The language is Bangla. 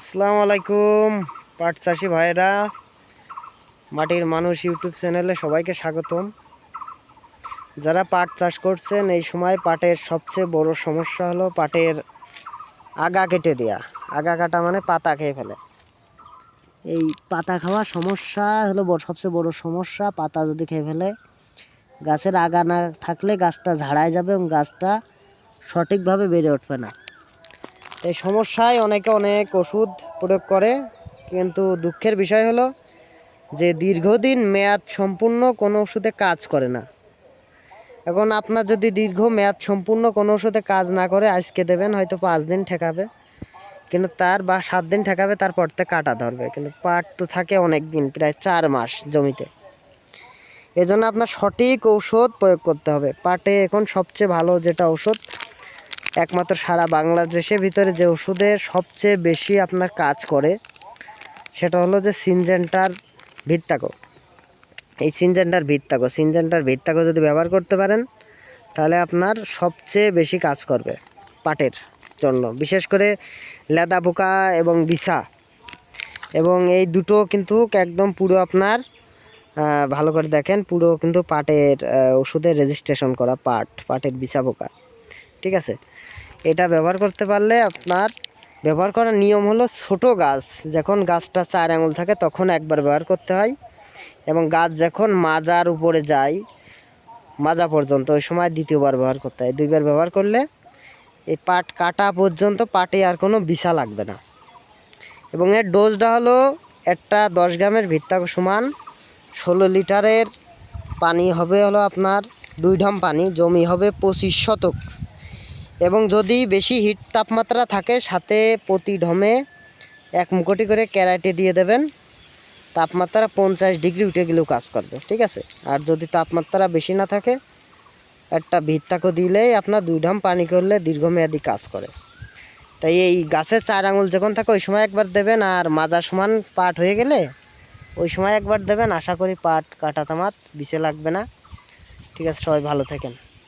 আসসালামু আলাইকুম পাট চাষি ভাইরা, মাটির মানুষ ইউটিউব চ্যানেলে সবাইকে স্বাগতম। যারা পাট চাষ করছেন, এই সময় পাটের সবচেয়ে বড় সমস্যা হলো পাটের আগা কেটে দেয়া। আগা কাটা মানে পাতা খেয়ে ফেলে। এই পাতা খাওয়া সমস্যা হলো সবচেয়ে বড় সমস্যা। পাতা যদি খেয়ে ফেলে, গাছের আগা না থাকলে গাছটা ঝাড়ায় যাবে এবং গাছটা সঠিকভাবে বেড়ে উঠবে না। এই সমস্যায় অনেকে অনেক ওষুধ প্রয়োগ করে, কিন্তু দুঃখের বিষয় হলো যে দীর্ঘদিন মেয়াদ সম্পূর্ণ কোনো ওষুধে কাজ করে না। এখন আপনার যদি দীর্ঘ মেয়াদ সম্পূর্ণ কোনো ওষুধে কাজ না করে, আজকে দেবেন হয়তো 5 দিন ঠেকাবে, কিন্তু তার বা 7 দিন ঠেকাবে, তারপর থেকে কাটা ধরবে। কিন্তু পাট তো থাকে অনেক দিন, প্রায় 4 মাস জমিতে। এজন্য আপনার সঠিক ঔষধ প্রয়োগ করতে হবে। পাটে এখন সবচেয়ে ভালো যেটা ওষুধ, একমাত্র সারা বাংলাদেশের ভিতরে যে ওষুধে সবচেয়ে বেশি আপনার কাজ করে, সেটা হলো যে সিনজেন্টার ভিত্তাকো। এই সিনজেন্টার ভিত্তাকো যদি ব্যবহার করতে পারেন, তাহলে আপনার সবচেয়ে বেশি কাজ করবে পাটের জন্য। বিশেষ করে লেদা পোকা এবং বিছা, এবং এই দুটো কিন্তু একদম পুরো আপনার ভালো করে দেখেন, পুরো কিন্তু পাটের ওষুধে রেজিস্ট্রেশন করা পাটের বিছা পোকা। ঠিক আছে, এটা ব্যবহার করতে পারলে আপনার ব্যবহার করার নিয়ম হলো, ছোট গাছ যখন গাছটা 4 আঙুল থাকে তখন একবার ব্যবহার করতে হয়, এবং গাছ যখন মাজার উপরে যায়, মাজা পর্যন্ত, ওই সময় দ্বিতীয়বার ব্যবহার করতে হয়। 2বার ব্যবহার করলে এই পাট কাটা পর্যন্ত পাটে আর কোনো বিছা লাগবে না। এবং এর ডোজটা হলো, একটা 10 গ্রামের ভিত্তাকো সমান 16 লিটারের পানি হবে হলো আপনার 2 ঢাম পানি, জমি হবে 25 শতক। এবং যদি বেশি হিট তাপমাত্রা থাকে, সাথে প্রতি ঢমে 1 মুকটি করে ক্যারাটে দিয়ে দেবেন। তাপমাত্রা 50 ডিগ্রি উঠে গেলেও কাজ করবে। ঠিক আছে, আর যদি তাপমাত্রা বেশি না থাকে, একটা ভিত্তাকো দিলেই আপনার 2 ঢাম পানি করলে দীর্ঘমেয়াদী কাজ করে। তাই এই গাছের 4 আঙুল যখন থাকে ওই সময় একবার দেবেন, আর মাজার সমান পাট হয়ে গেলে ওই সময় একবার দেবেন। আশা করি পাট কাটা তামাত বিছে লাগবে না। ঠিক আছে, সবাই ভালো থাকেন।